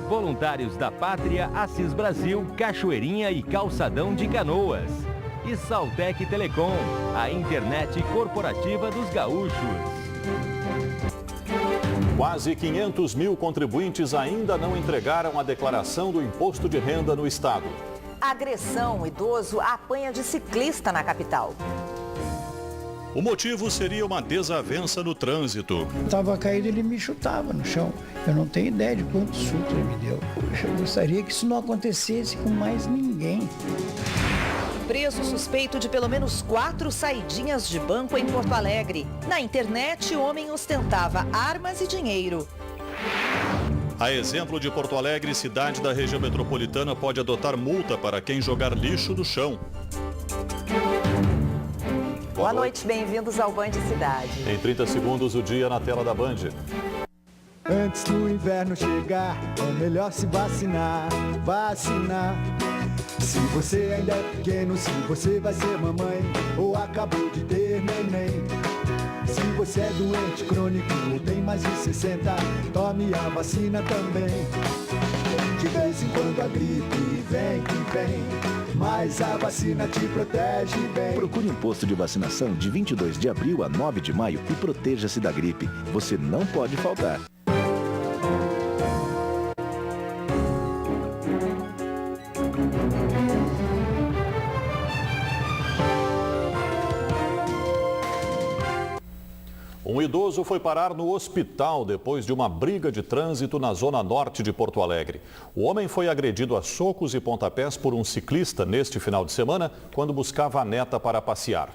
Voluntários da Pátria, Assis Brasil, Cachoeirinha e Calçadão de Canoas. E Saltec Telecom, a internet corporativa dos gaúchos. Quase 500 mil contribuintes ainda não entregaram a declaração do imposto de renda no estado. Agressão, idoso apanha de ciclista na capital. O motivo seria uma desavença no trânsito. Estava caído, ele me chutava no chão. Eu não tenho ideia de quantos chutes ele me deu. Eu gostaria que isso não acontecesse com mais ninguém. Preso suspeito de pelo menos 4 saidinhas de banco em Porto Alegre. Na internet, o homem ostentava armas e dinheiro. A exemplo de Porto Alegre, cidade da região metropolitana pode adotar multa para quem jogar lixo no chão. Boa noite, bem-vindos ao Band Cidade. Em 30 segundos, o dia na tela da Band. Antes do inverno chegar, é melhor se vacinar, vacinar. Se você ainda é pequeno, se você vai ser mamãe ou acabou de ter neném. Se você é doente crônico ou tem mais de 60, tome a vacina também. De vez em quando a gripe vem que vem, mas a vacina te protege bem. Procure um posto de vacinação de 22 de abril a 9 de maio e proteja-se da gripe. Você não pode faltar. Um idoso foi parar no hospital depois de uma briga de trânsito na zona norte de Porto Alegre. O homem foi agredido a socos e pontapés por um ciclista neste final de semana, quando buscava a neta para passear.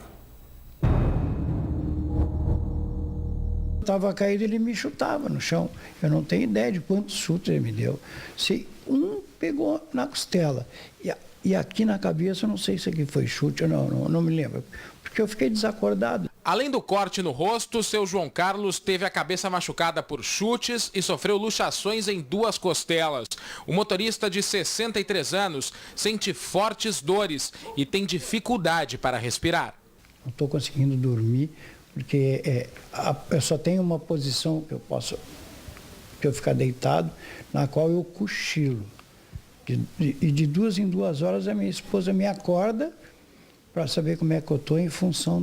Estava caído, ele me chutava no chão. Eu não tenho ideia de quantos chutes ele me deu. Se um pegou na costela e aqui na cabeça, eu não sei se aqui foi chute ou não me lembro, porque eu fiquei desacordado. Além do corte no rosto, seu João Carlos teve a cabeça machucada por chutes e sofreu luxações em 2 costelas. O motorista de 63 anos sente fortes dores e tem dificuldade para respirar. Não estou conseguindo dormir, porque eu só tenho uma posição que eu ficar deitado, na qual eu cochilo. E de 2 em 2 horas a minha esposa me acorda para saber como é que eu estou em função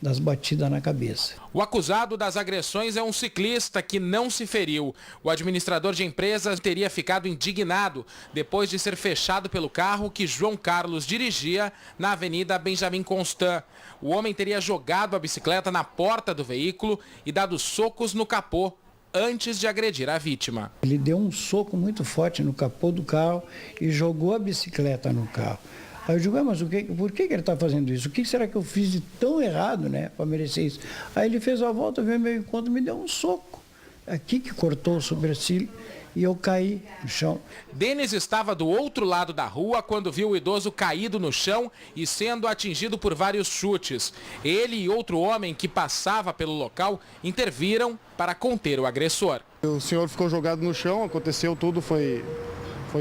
das batidas na cabeça. O acusado das agressões é um ciclista que não se feriu. O administrador de empresas teria ficado indignado depois de ser fechado pelo carro que João Carlos dirigia na Avenida Benjamin Constant. O homem teria jogado a bicicleta na porta do veículo e dado socos no capô antes de agredir a vítima. Ele deu um soco muito forte no capô do carro e jogou a bicicleta no carro. Aí eu digo, mas por que ele está fazendo isso? O que será que eu fiz de tão errado, né, para merecer isso? Aí ele fez a volta, veio ao meu encontro e me deu um soco. Aqui que cortou o sobrecílio e eu caí no chão. Denis estava do outro lado da rua quando viu o idoso caído no chão e sendo atingido por vários chutes. Ele e outro homem que passava pelo local interviram para conter o agressor. O senhor ficou jogado no chão, aconteceu tudo, foi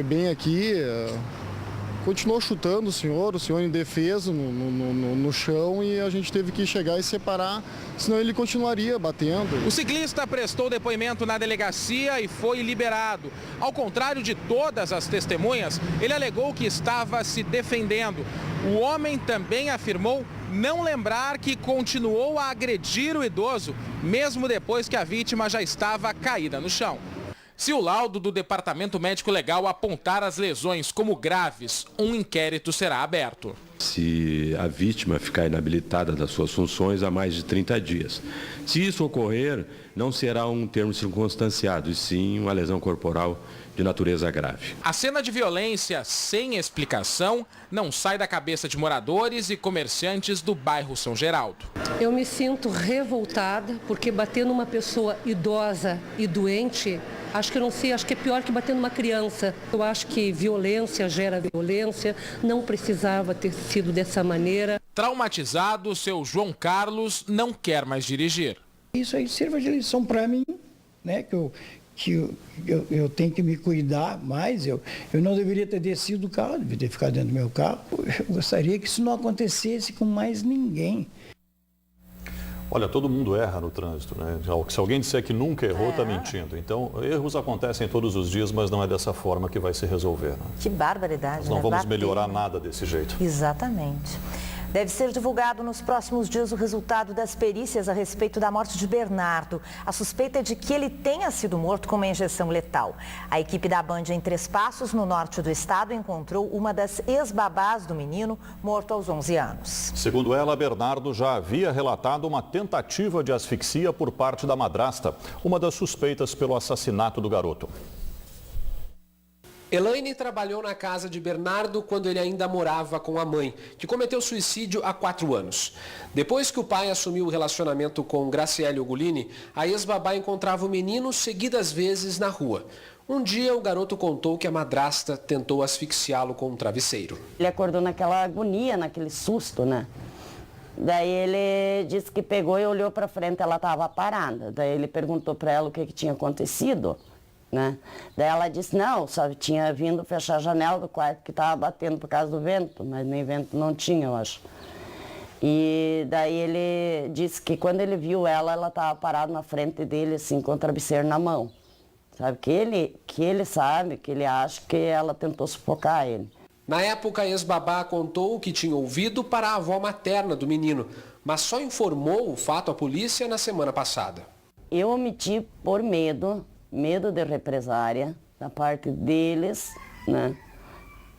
bem aqui. Continuou chutando o senhor indefeso no chão e a gente teve que chegar e separar, senão ele continuaria batendo. O ciclista prestou depoimento na delegacia e foi liberado. Ao contrário de todas as testemunhas, ele alegou que estava se defendendo. O homem também afirmou não lembrar que continuou a agredir o idoso, mesmo depois que a vítima já estava caída no chão. Se o laudo do Departamento Médico Legal apontar as lesões como graves, um inquérito será aberto. Se a vítima ficar inabilitada das suas funções há mais de 30 dias. Se isso ocorrer, não será um termo circunstanciado, e sim uma lesão corporal de natureza grave. A cena de violência sem explicação não sai da cabeça de moradores e comerciantes do bairro São Geraldo. Eu me sinto revoltada porque bater numa pessoa idosa e doente, acho que é pior que bater numa criança. Eu acho que violência gera violência, não precisava ter sido dessa maneira. Traumatizado, seu João Carlos não quer mais dirigir. Isso aí sirva de lição para mim, né, que eu tenho que me cuidar mais. Eu não deveria ter descido do carro, deveria ter ficado dentro do meu carro. Eu gostaria que isso não acontecesse com mais ninguém. Olha, todo mundo erra no trânsito, né? Se alguém disser que nunca errou, está mentindo. Então, erros acontecem todos os dias, mas não é dessa forma que vai se resolver. Né? Que barbaridade, Nós não vamos melhorar nada desse jeito. Exatamente. Deve ser divulgado nos próximos dias o resultado das perícias a respeito da morte de Bernardo. A suspeita é de que ele tenha sido morto com uma injeção letal. A equipe da Band em Três Passos, no norte do estado, encontrou uma das ex-babás do menino, morto aos 11 anos. Segundo ela, Bernardo já havia relatado uma tentativa de asfixia por parte da madrasta, uma das suspeitas pelo assassinato do garoto. Elaine trabalhou na casa de Bernardo quando ele ainda morava com a mãe, que cometeu suicídio há 4 anos. Depois que o pai assumiu o relacionamento com Graciele Ogulini, a ex-babá encontrava o menino seguidas vezes na rua. Um dia, o garoto contou que a madrasta tentou asfixiá-lo com um travesseiro. Ele acordou naquela agonia, naquele susto, né? Daí ele disse que pegou e olhou para frente, ela estava parada. Daí ele perguntou para ela o que tinha acontecido. Né? Daí ela disse, não, só tinha vindo fechar a janela do quarto que estava batendo por causa do vento, mas nem vento não tinha, eu acho. E daí ele disse que quando ele viu ela estava parada na frente dele, assim, com o travesseiro na mão. Sabe, que ele sabe, que ele acha que ela tentou sufocar ele. Na época, a ex-babá contou o que tinha ouvido para a avó materna do menino, mas só informou o fato à polícia na semana passada. Eu omiti por medo de represária da parte deles, né?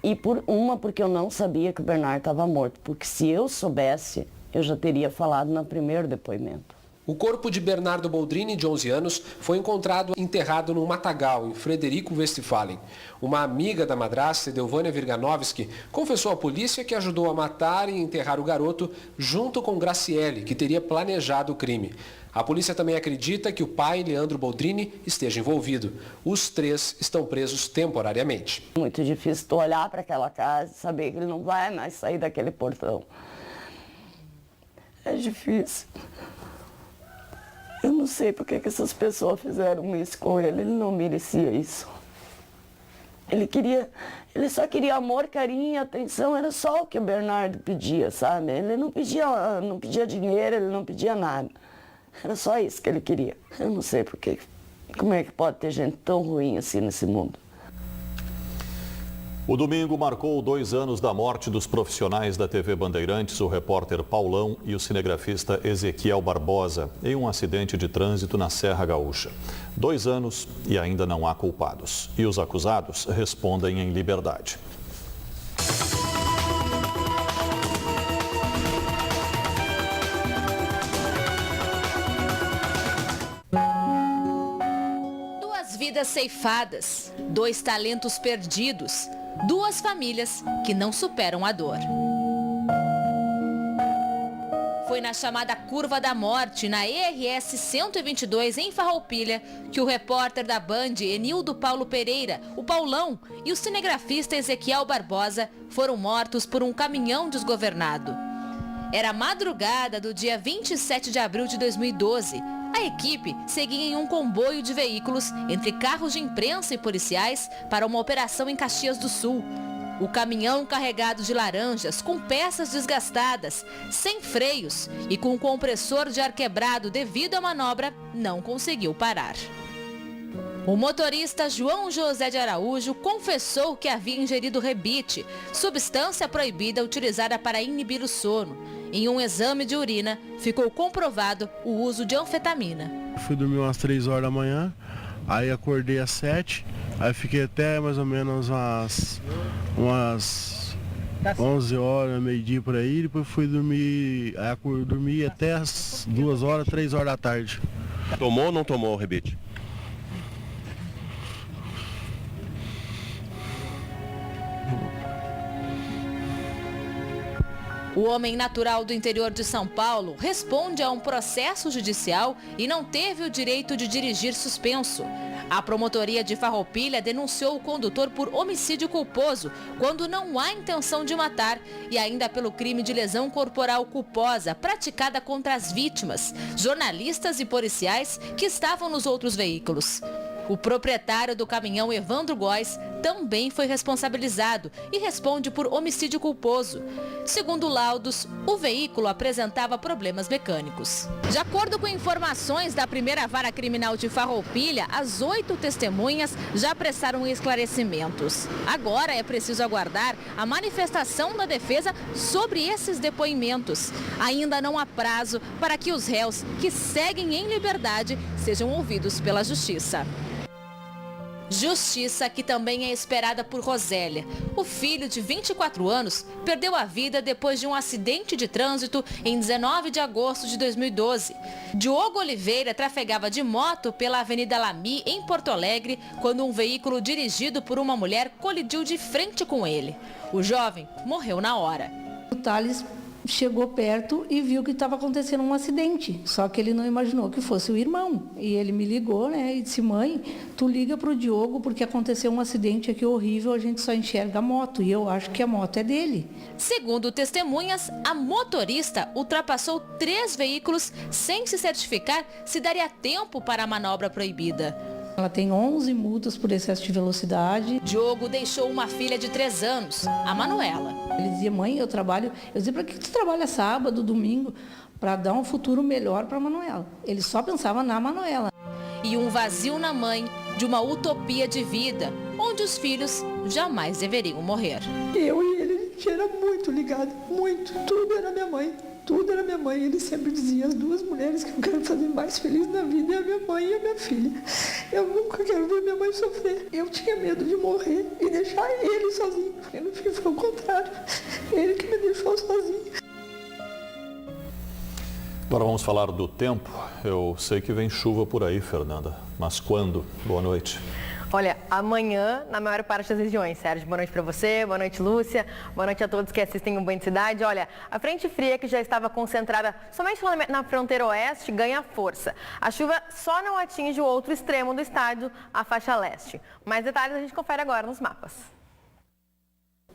E porque eu não sabia que o Bernardo estava morto, porque se eu soubesse, eu já teria falado no primeiro depoimento. O corpo de Bernardo Boldrini, de 11 anos, foi encontrado enterrado num matagal, em Frederico Westphalen. Uma amiga da madrasta, Edelvânia Virganovski, confessou à polícia que ajudou a matar e enterrar o garoto junto com Graciele, que teria planejado o crime. A polícia também acredita que o pai, Leandro Boldrini, esteja envolvido. Os 3 estão presos temporariamente. Muito difícil tu olhar para aquela casa e saber que ele não vai mais sair daquele portão. É difícil. Eu não sei porque que essas pessoas fizeram isso com ele. Ele não merecia isso. Ele só queria amor, carinho e atenção. Era só o que o Bernardo pedia, sabe? Ele não pedia dinheiro, ele não pedia nada. Era só isso que ele queria. Eu não sei porque. Como é que pode ter gente tão ruim assim nesse mundo? O domingo marcou 2 anos da morte dos profissionais da TV Bandeirantes, o repórter Paulão e o cinegrafista Ezequiel Barbosa, em um acidente de trânsito na Serra Gaúcha. 2 anos e ainda não há culpados. E os acusados respondem em liberdade. Vidas ceifadas, 2 talentos perdidos, 2 famílias que não superam a dor. Foi na chamada Curva da Morte, na ERS 122, em Farroupilha, que o repórter da Band, Enildo Paulo Pereira, o Paulão, e o cinegrafista Ezequiel Barbosa foram mortos por um caminhão desgovernado. Era a madrugada do dia 27 de abril de 2012. A equipe seguia em um comboio de veículos entre carros de imprensa e policiais para uma operação em Caxias do Sul. O caminhão carregado de laranjas, com peças desgastadas, sem freios e com o compressor de ar quebrado devido à manobra, não conseguiu parar. O motorista João José de Araújo confessou que havia ingerido rebite, substância proibida utilizada para inibir o sono. Em um exame de urina, ficou comprovado o uso de anfetamina. Fui dormir umas 3 horas da manhã, aí acordei às 7, aí fiquei até mais ou menos umas 11 horas, meio-dia por aí, depois fui dormir, aí dormi até as 2 horas, 3 horas da tarde. Tomou ou não tomou o rebite? O homem natural do interior de São Paulo responde a um processo judicial e não teve o direito de dirigir suspenso. A promotoria de Farroupilha denunciou o condutor por homicídio culposo, quando não há intenção de matar, e ainda pelo crime de lesão corporal culposa praticada contra as vítimas, jornalistas e policiais que estavam nos outros veículos. O proprietário do caminhão, Evandro Góes, também foi responsabilizado e responde por homicídio culposo. Segundo laudos, o veículo apresentava problemas mecânicos. De acordo com informações da primeira vara criminal de Farroupilha, as 8 testemunhas já prestaram esclarecimentos. Agora é preciso aguardar a manifestação da defesa sobre esses depoimentos. Ainda não há prazo para que os réus que seguem em liberdade sejam ouvidos pela Justiça. Justiça que também é esperada por Rosélia. O filho de 24 anos perdeu a vida depois de um acidente de trânsito em 19 de agosto de 2012. Diogo Oliveira trafegava de moto pela Avenida Lamy, em Porto Alegre, quando um veículo dirigido por uma mulher colidiu de frente com ele. O jovem morreu na hora. O Thales chegou perto e viu que estava acontecendo um acidente, só que ele não imaginou que fosse o irmão. E ele me ligou, né, e disse: mãe, tu liga para o Diogo porque aconteceu um acidente aqui horrível, a gente só enxerga a moto e eu acho que a moto é dele. Segundo testemunhas, a motorista ultrapassou 3 veículos sem se certificar se daria tempo para a manobra proibida. Ela tem 11 multas por excesso de velocidade. Diogo deixou uma filha de 3 anos, a Manuela. Ele dizia: mãe, eu trabalho. Eu dizia: para que tu trabalha sábado, domingo? Para dar um futuro melhor para a Manuela. Ele só pensava na Manuela. E um vazio na mãe de uma utopia de vida, onde os filhos jamais deveriam morrer. Eu e ele, a gente era muito ligado, muito. Tudo era minha mãe. Tudo era minha mãe. Ele sempre dizia: as 2 mulheres que eu quero fazer mais feliz na vida é a minha mãe e a minha filha. Eu nunca quero ver minha mãe sofrer. Eu tinha medo de morrer e deixar ele sozinho. E no fim foi o contrário. Ele que me deixou sozinho. Agora vamos falar do tempo. Eu sei que vem chuva por aí, Fernanda. Mas quando? Boa noite. Olha, amanhã, na maior parte das regiões. Sérgio, boa noite para você, boa noite, Lúcia, boa noite a todos que assistem o Banho de Cidade. Olha, a frente fria que já estava concentrada somente lá na fronteira oeste ganha força. A chuva só não atinge o outro extremo do estado, a faixa leste. Mais detalhes a gente confere agora nos mapas.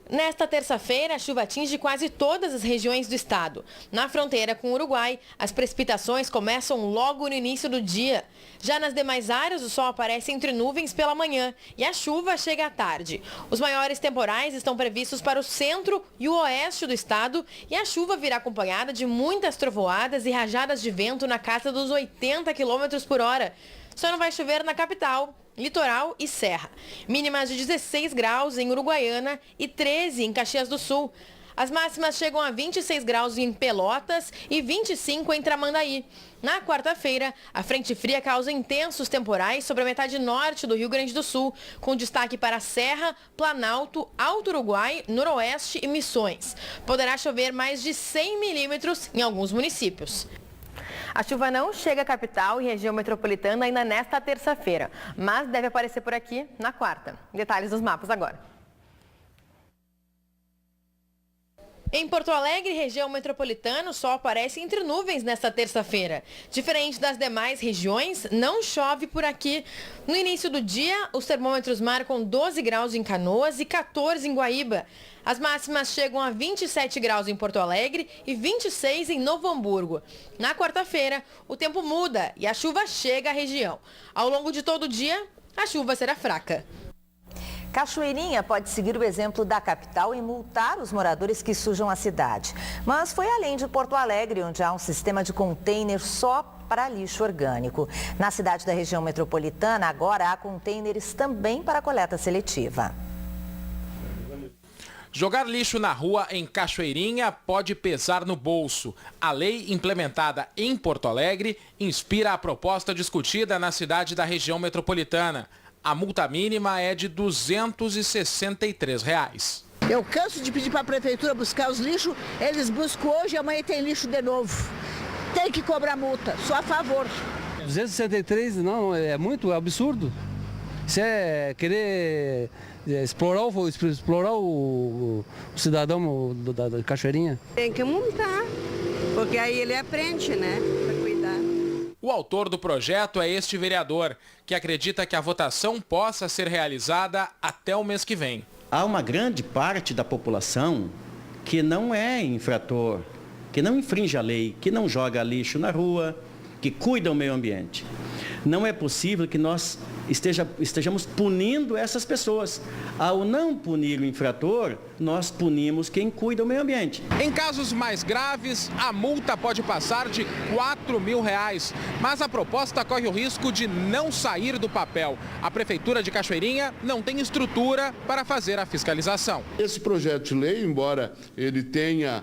Nesta terça-feira, a chuva atinge quase todas as regiões do estado. Na fronteira com o Uruguai, as precipitações começam logo no início do dia. Já nas demais áreas, o sol aparece entre nuvens pela manhã e a chuva chega à tarde. Os maiores temporais estão previstos para o centro e o oeste do estado e a chuva virá acompanhada de muitas trovoadas e rajadas de vento na casa dos 80 km por hora. Só não vai chover na capital, litoral e serra. Mínimas de 16 graus em Uruguaiana e 13 em Caxias do Sul. As máximas chegam a 26 graus em Pelotas e 25 em Tramandaí. Na quarta-feira, a frente fria causa intensos temporais sobre a metade norte do Rio Grande do Sul, com destaque para Serra, Planalto, Alto Uruguai, Noroeste e Missões. Poderá chover mais de 100 milímetros em alguns municípios. A chuva não chega à capital e região metropolitana ainda nesta terça-feira, mas deve aparecer por aqui na quarta. Detalhes dos mapas agora. Em Porto Alegre, região metropolitana, o sol aparece entre nuvens nesta terça-feira. Diferente das demais regiões, não chove por aqui. No início do dia, os termômetros marcam 12 graus em Canoas e 14 em Guaíba. As máximas chegam a 27 graus em Porto Alegre e 26 em Novo Hamburgo. Na quarta-feira, o tempo muda e a chuva chega à região. Ao longo de todo o dia, a chuva será fraca. Cachoeirinha pode seguir o exemplo da capital e multar os moradores que sujam a cidade. Mas foi além de Porto Alegre, onde há um sistema de container só para lixo orgânico. Na cidade da região metropolitana, agora há containers também para coleta seletiva. Jogar lixo na rua em Cachoeirinha pode pesar no bolso. A lei implementada em Porto Alegre inspira a proposta discutida na cidade da região metropolitana. A multa mínima é de R$ 263. Eu canso de pedir para a prefeitura buscar os lixos, eles buscam hoje e amanhã tem lixo de novo. Tem que cobrar multa, sou a favor. 263 não, é muito absurdo. Isso é querer explorar o cidadão da Cachoeirinha. Tem que multar, porque aí ele aprende, né, para cuidar. O autor do projeto é este vereador, que acredita que a votação possa ser realizada até o mês que vem. Há uma grande parte da população que não é infrator, que não infringe a lei, que não joga lixo na rua, que cuida do meio ambiente. Não é possível que nós estejamos punindo essas pessoas. Ao não punir o infrator, nós punimos quem cuida do meio ambiente. Em casos mais graves, a multa pode passar de R$4.000, mas a proposta corre o risco de não sair do papel. A Prefeitura de Cachoeirinha não tem estrutura para fazer a fiscalização. Esse projeto de lei, embora ele tenha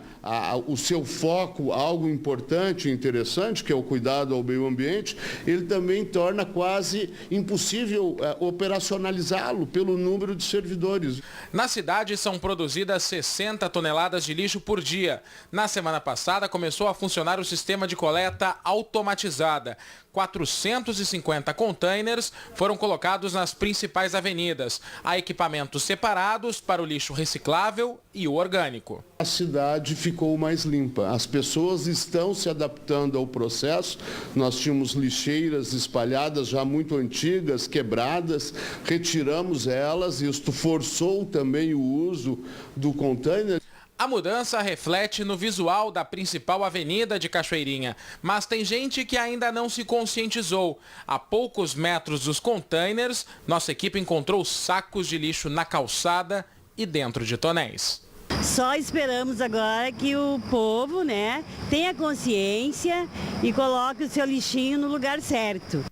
o seu foco algo importante e interessante, que é o cuidado ao meio ambiente, ele também torna quase impossível operacionalizá-lo pelo número de servidores. Na cidade são produzidas 60 toneladas de lixo por dia. Na semana passada começou a funcionar o sistema de coleta automatizada. 450 containers foram colocados nas principais avenidas. Há equipamentos separados para o lixo reciclável e o orgânico. A cidade ficou mais limpa. As pessoas estão se adaptando ao processo. Nós tínhamos lixeiras espalhadas já muito antigas, quebradas, retiramos elas. Isto forçou também o uso do container. A mudança reflete no visual da principal avenida de Cachoeirinha, mas tem gente que ainda não se conscientizou. A poucos metros dos containers, nossa equipe encontrou sacos de lixo na calçada e dentro de tonéis. Só esperamos agora que o povo, tenha consciência e coloque o seu lixinho no lugar certo.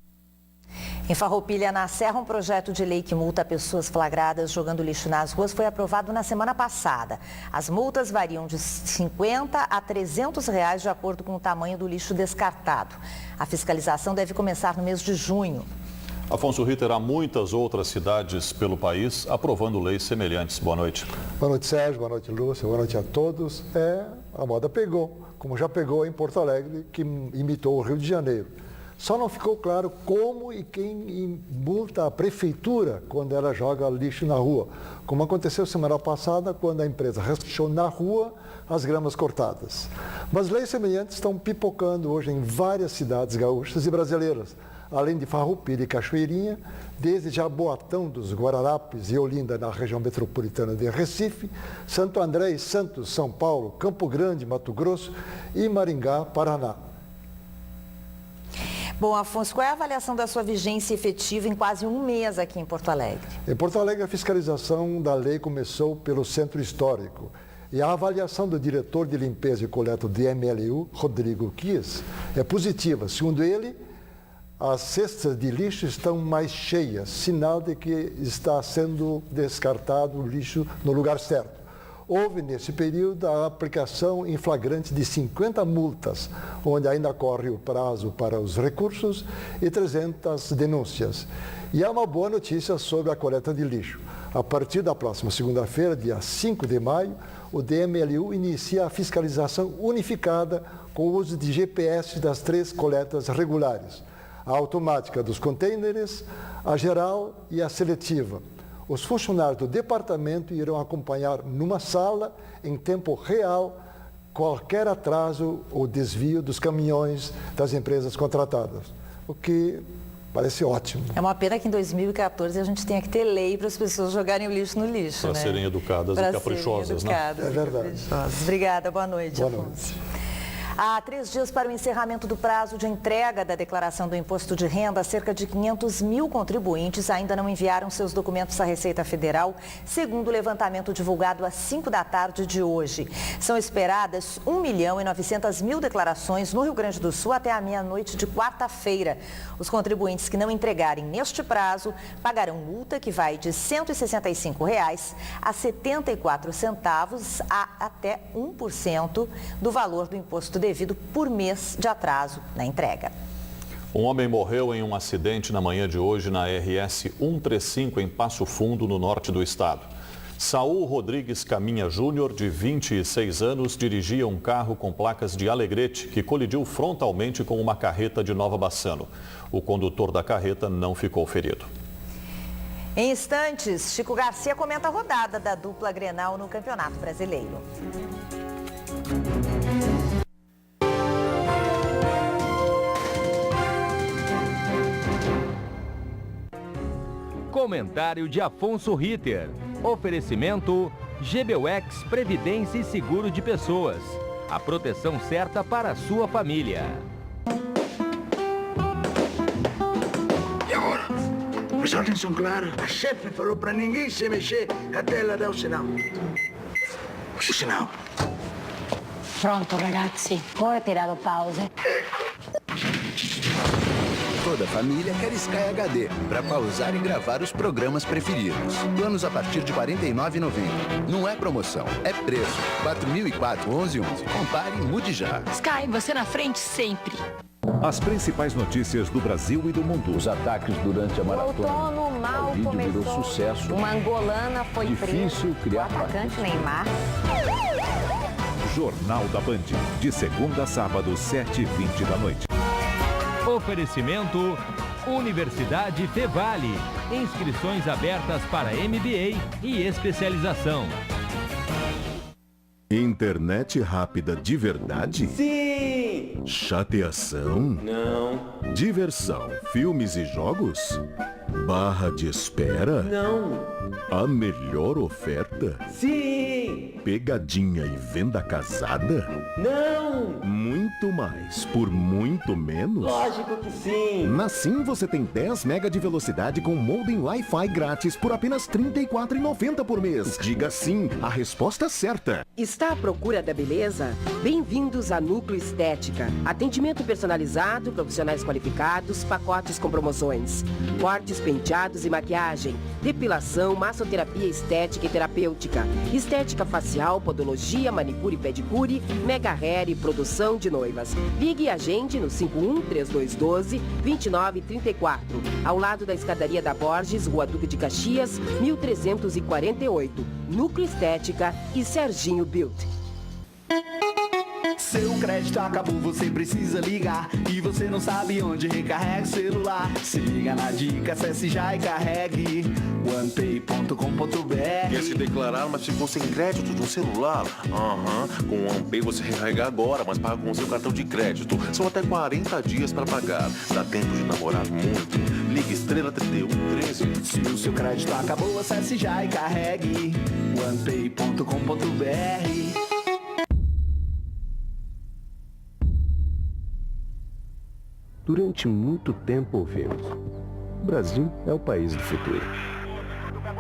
Em Farroupilha, na Serra, um projeto de lei que multa pessoas flagradas jogando lixo nas ruas foi aprovado na semana passada. As multas variam de R$50 a R$300 de acordo com o tamanho do lixo descartado. A fiscalização deve começar no mês de junho. Afonso Ritter, há muitas outras cidades pelo país aprovando leis semelhantes. Boa noite. Boa noite, Sérgio. Boa noite, Lúcia. Boa noite a todos. A moda pegou, como já pegou em Porto Alegre, que imitou o Rio de Janeiro. Só não ficou claro como e quem multa a prefeitura quando ela joga lixo na rua. Como aconteceu semana passada, quando a empresa rachou na rua as gramas cortadas. Mas leis semelhantes estão pipocando hoje em várias cidades gaúchas e brasileiras. Além de Farroupilha e Cachoeirinha, desde Jaboatão dos Guararapes e Olinda, na região metropolitana de Recife, Santo André e Santos, São Paulo, Campo Grande, Mato Grosso e Maringá, Paraná. Bom, Afonso, qual é a avaliação da sua vigência efetiva em quase um mês aqui em Porto Alegre? Em Porto Alegre, a fiscalização da lei começou pelo Centro Histórico. E a avaliação do diretor de limpeza e coleta do DMLU, Rodrigo Kies, é positiva. Segundo ele, as cestas de lixo estão mais cheias, sinal de que está sendo descartado o lixo no lugar certo. Houve, nesse período, a aplicação em flagrante de 50 multas, onde ainda corre o prazo para os recursos, e 300 denúncias. E há uma boa notícia sobre a coleta de lixo. A partir da próxima segunda-feira, dia 5 de maio, o DMLU inicia a fiscalização unificada com o uso de GPS das 3 coletas regulares. A automática dos contêineres, a geral e a seletiva. Os funcionários do departamento irão acompanhar numa sala, em tempo real, qualquer atraso ou desvio dos caminhões das empresas contratadas, o que parece ótimo. É uma pena que em 2014 a gente tenha que ter lei para as pessoas jogarem o lixo no lixo, Para serem educadas e caprichosas, né? É verdade. Obrigada, boa noite, Boa Afonso. noite. Há 3 dias para o encerramento do prazo de entrega da declaração do imposto de renda, cerca de 500 mil contribuintes ainda não enviaram seus documentos à Receita Federal, segundo o levantamento divulgado às 5 da tarde de hoje. São esperadas 1.900.000 declarações no Rio Grande do Sul até a meia-noite de quarta-feira. Os contribuintes que não entregarem neste prazo pagarão multa que vai de R$ 165 a R$ 74 centavos a até 1% do valor do imposto devido por mês de atraso na entrega. Um homem morreu em um acidente na manhã de hoje na RS 135 em Passo Fundo, no norte do estado. Saul Rodrigues Caminha Júnior, de 26 anos, dirigia um carro com placas de Alegrete que colidiu frontalmente com uma carreta de Nova Bassano. O condutor da carreta não ficou ferido. Em instantes, Chico Garcia comenta a rodada da dupla Grenal no Campeonato Brasileiro. Comentário de Afonso Ritter. Oferecimento GBUX Previdência e Seguro de Pessoas. A proteção certa para a sua família. Presta atenção, Clara. A chefe falou pra ninguém se mexer até ela dar o sinal. O sinal. Pronto, ragazzi. Ora ho tirato pause. Toda a família quer Sky HD para pausar e gravar os programas preferidos. Planos a partir de R$ 49,90. Não é promoção, é preço. 4.004, 1111. Compare e mude já. Sky, você na frente sempre. As principais notícias do Brasil e do mundo. Os ataques durante a maratona. O outono mal vídeo começou. Virou sucesso. Uma angolana foi difícil presa. Criar o atacante Neymar. Jornal da Band. De segunda a sábado, 7h20 da noite. Oferecimento Universidade Fevale. Inscrições abertas para MBA e especialização. Internet rápida de verdade? Sim! Chateação? Não. Diversão, filmes e jogos? Barra de espera? Não. A melhor oferta? Sim! Pegadinha e venda casada? Não! Muito mais por muito menos? Lógico que sim! Na Sim você tem 10 MB de velocidade com modem Wi-Fi grátis por apenas R$ 34,90 por mês. Diga sim, a resposta certa. Está à procura da beleza? Bem-vindos a Núcleo Estética. Atendimento personalizado, profissionais qualificados, pacotes com promoções. Cortes, penteados e maquiagem. Depilação, massoterapia estética e terapêutica. Estética facial, podologia, manicure e pedicure, mega hair e produção de noivas. Ligue e agende no 51-3212-2934. Ao lado da escadaria da Borges, Rua Duque de Caxias, 1348. Núcleo Estética e Serginho Built. Seu crédito acabou, você precisa ligar e você não sabe onde recarrega o celular. Se liga na dica, acesse já e carregue onepay.com.br. Quer se declarar, mas ficou sem crédito no celular? Com o OnePay você recarrega agora, mas paga com o seu cartão de crédito. São até 40 dias para pagar. Dá tempo de namorar muito. Ligue Estrela 3113. Se o seu crédito acabou, acesse já e carregue onepay.com.br. Durante muito tempo ouvimos: o Brasil é o país do futuro.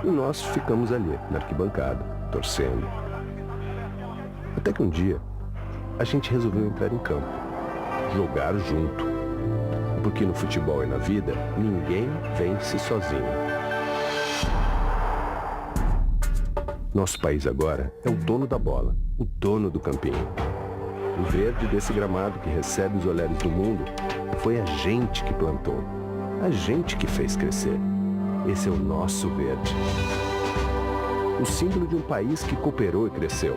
E nós ficamos ali, na arquibancada, torcendo. Até que um dia, a gente resolveu entrar em campo, jogar junto. Porque no futebol e na vida, ninguém vence sozinho. Nosso país agora é o dono da bola, o dono do campinho. O verde desse gramado que recebe os olhares do mundo foi a gente que plantou, a gente que fez crescer. Esse é o nosso verde. O símbolo de um país que cooperou e cresceu.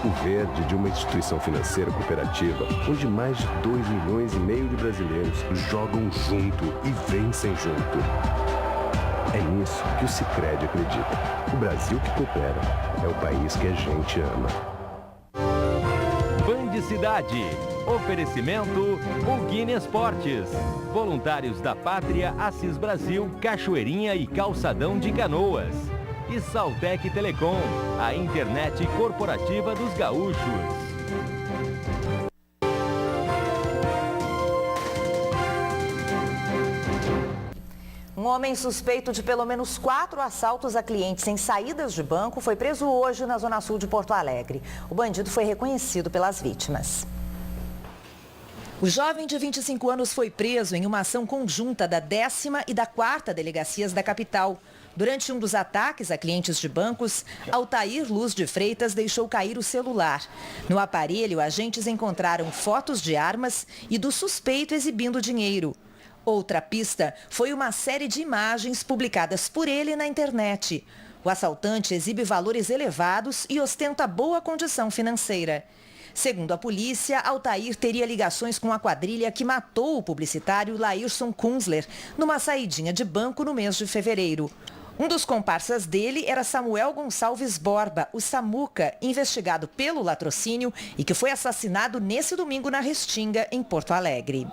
O verde de uma instituição financeira cooperativa, onde mais de 2,5 milhões de brasileiros jogam junto e vencem junto. É nisso que o Sicredi acredita. O Brasil que coopera é o país que a gente ama. Band Cidade. Oferecimento Ugine Esportes. Voluntários da Pátria, Assis Brasil, Cachoeirinha e Calçadão de Canoas. E Saltec Telecom, a internet corporativa dos gaúchos. Um homem suspeito de pelo menos 4 assaltos a clientes em saídas de banco foi preso hoje na Zona Sul de Porto Alegre. O bandido foi reconhecido pelas vítimas. O jovem de 25 anos foi preso em uma ação conjunta da 10ª e da 4ª delegacias da capital. Durante um dos ataques a clientes de bancos, Altair Luz de Freitas deixou cair o celular. No aparelho, agentes encontraram fotos de armas e do suspeito exibindo dinheiro. Outra pista foi uma série de imagens publicadas por ele na internet. O assaltante exibe valores elevados e ostenta boa condição financeira. Segundo a polícia, Altair teria ligações com a quadrilha que matou o publicitário Laírson Kunzler numa saidinha de banco no mês de fevereiro. Um dos comparsas dele era Samuel Gonçalves Borba, o Samuca, investigado pelo latrocínio e que foi assassinado nesse domingo na Restinga, em Porto Alegre.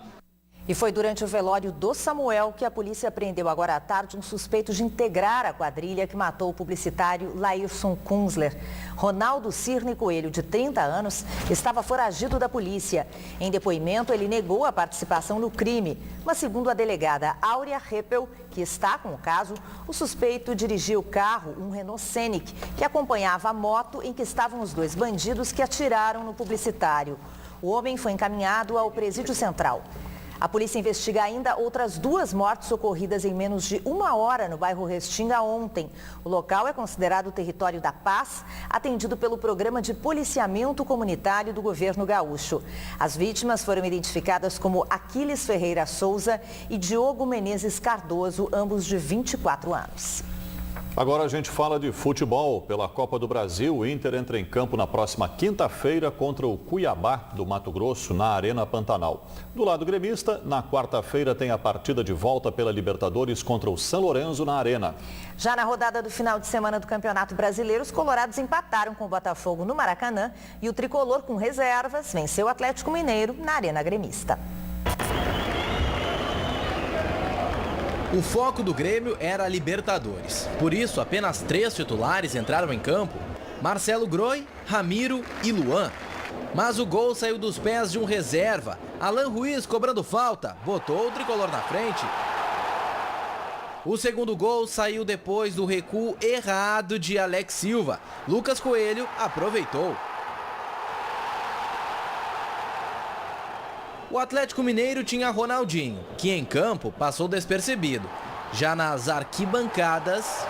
E foi durante o velório do Samuel que a polícia prendeu agora à tarde um suspeito de integrar a quadrilha que matou o publicitário Laírson Kunzler. Ronaldo Cirne Coelho, de 30 anos, estava foragido da polícia. Em depoimento, ele negou a participação no crime. Mas segundo a delegada Áurea Reppel, que está com o caso, o suspeito dirigia o carro, um Renault Scenic, que acompanhava a moto em que estavam os dois bandidos que atiraram no publicitário. O homem foi encaminhado ao Presídio Central. A polícia investiga ainda outras 2 mortes ocorridas em menos de 1 hora no bairro Restinga ontem. O local é considerado território da paz, atendido pelo Programa de Policiamento Comunitário do Governo Gaúcho. As vítimas foram identificadas como Aquiles Ferreira Souza e Diogo Menezes Cardoso, ambos de 24 anos. Agora a gente fala de futebol. Pela Copa do Brasil, o Inter entra em campo na próxima quinta-feira contra o Cuiabá do Mato Grosso, na Arena Pantanal. Do lado gremista, na quarta-feira tem a partida de volta pela Libertadores contra o São Lourenço na Arena. Já na rodada do final de semana do Campeonato Brasileiro, os colorados empataram com o Botafogo no Maracanã e o tricolor com reservas venceu o Atlético Mineiro na Arena Gremista. O foco do Grêmio era a Libertadores. Por isso, apenas 3 titulares entraram em campo: Marcelo Groi, Ramiro e Luan. Mas o gol saiu dos pés de um reserva. Alan Ruiz, cobrando falta, botou o tricolor na frente. O segundo gol saiu depois do recuo errado de Alex Silva. Lucas Coelho aproveitou. O Atlético Mineiro tinha Ronaldinho, que em campo passou despercebido. Já nas arquibancadas,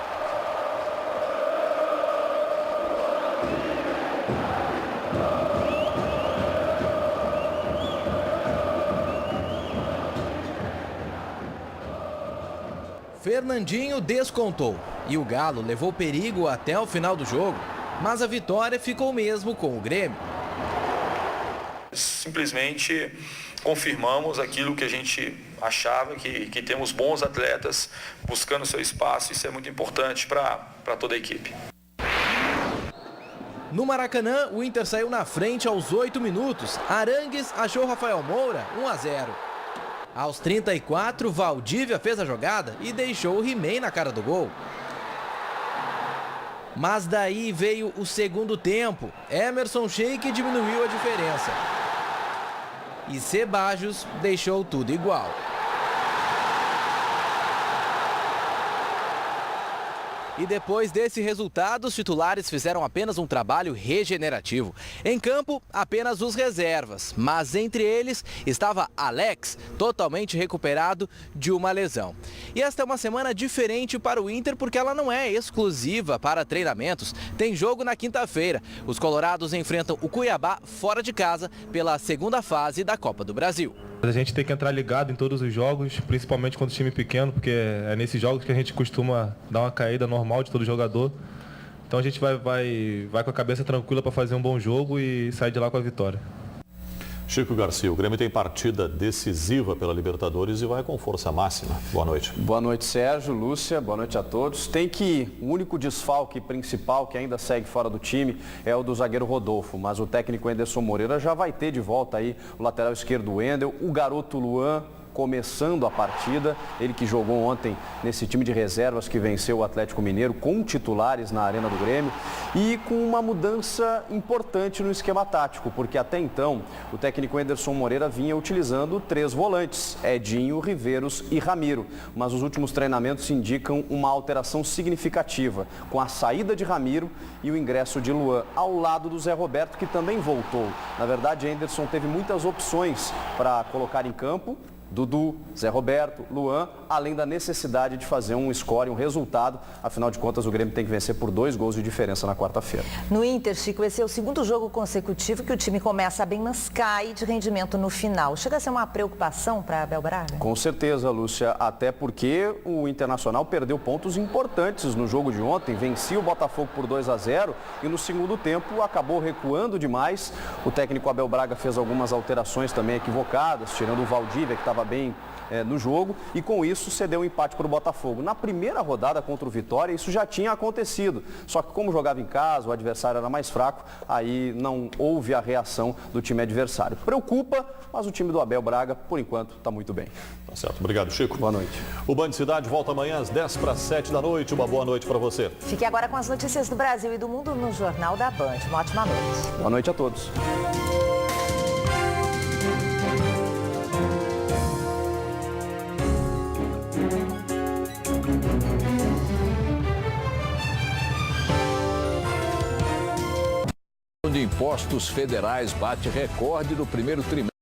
Fernandinho descontou e o Galo levou perigo até o final do jogo, mas a vitória ficou mesmo com o Grêmio. Simplesmente confirmamos aquilo que a gente achava, que temos bons atletas buscando seu espaço. Isso é muito importante para toda a equipe. No Maracanã, o Inter saiu na frente aos 8 minutos. Arangues achou Rafael Moura, 1-0. Aos 34, Valdívia fez a jogada e deixou o He-Man na cara do gol. Mas daí veio o segundo tempo. Emerson Sheik diminuiu a diferença. E Sebajos deixou tudo igual. E depois desse resultado, os titulares fizeram apenas um trabalho regenerativo. Em campo, apenas os reservas, mas entre eles estava Alex, totalmente recuperado de uma lesão. E esta é uma semana diferente para o Inter porque ela não é exclusiva para treinamentos. Tem jogo na quinta-feira. Os colorados enfrentam o Cuiabá fora de casa pela segunda fase da Copa do Brasil. A gente tem que entrar ligado em todos os jogos, principalmente quando o time é pequeno, porque é nesses jogos que a gente costuma dar uma caída normal de todo jogador. Então a gente vai com a cabeça tranquila para fazer um bom jogo e sair de lá com a vitória. Chico Garcia, o Grêmio tem partida decisiva pela Libertadores e vai com força máxima. Boa noite. Boa noite, Sérgio, Lúcia, boa noite a todos. O único desfalque principal que ainda segue fora do time é o do zagueiro Rodolfo, mas o técnico Anderson Moreira já vai ter de volta aí o lateral esquerdo Wendel, o garoto Luan, começando a partida, ele que jogou ontem nesse time de reservas que venceu o Atlético Mineiro com titulares na Arena do Grêmio e com uma mudança importante no esquema tático, porque até então o técnico Anderson Moreira vinha utilizando 3 volantes, Edinho, Riveiros e Ramiro, mas os últimos treinamentos indicam uma alteração significativa, com a saída de Ramiro e o ingresso de Luan, ao lado do Zé Roberto, que também voltou. Na verdade, Anderson teve muitas opções para colocar em campo: Dudu, Zé Roberto, Luan, além da necessidade de fazer um score, um resultado. Afinal de contas, o Grêmio tem que vencer por 2 gols de diferença na quarta-feira. No Inter, Chico, esse é o segundo jogo consecutivo que o time começa bem, mas cai de rendimento no final. Chega a ser uma preocupação para Abel Braga? Com certeza, Lúcia, até porque o Internacional perdeu pontos importantes no jogo de ontem, vencia o Botafogo por 2-0 e no segundo tempo acabou recuando demais. O técnico Abel Braga fez algumas alterações também equivocadas, tirando o Valdívia, que estava bem no jogo e com isso cedeu um empate para o Botafogo. Na primeira rodada contra o Vitória isso já tinha acontecido, só que como jogava em casa, o adversário era mais fraco, aí não houve a reação do time adversário. Preocupa, mas o time do Abel Braga, por enquanto, está muito bem. Tá certo, obrigado, Chico. Boa noite. O Band Cidade volta amanhã às 10:50 da noite. Uma boa noite para você. Fique agora com as notícias do Brasil e do mundo no Jornal da Band. Uma ótima noite. Boa noite a todos. De impostos federais bate recorde no primeiro trimestre.